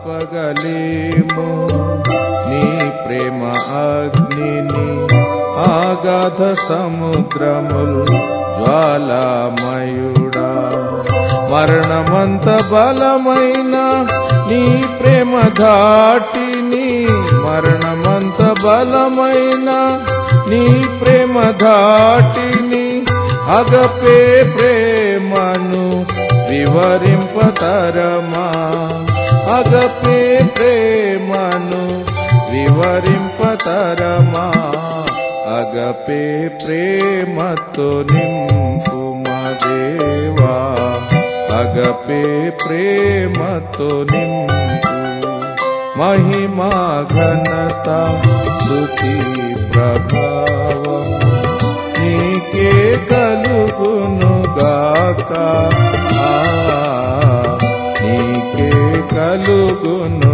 ఆర్పగలేము నీ ప్రేమ అగ్నిని ఆగాధ సముద్రముల్ జ్వాలామయుడా మరణమంత బలమైన నీ ప్రేమ ధాటిని మరణమంత బలమైన నీ ప్రేమ ధాటిని అగపే ప్రేమను వివరింపతరమా అగపే ప్రేమను వివరింపతరమా అగపే ప్రేమతో నింపుమా దేవా అగపే ప్రేమతో నింపు మహిమా ఘనత స్తుతి ప్రభావం నీకే కలుగును గాక నీకే కలుగును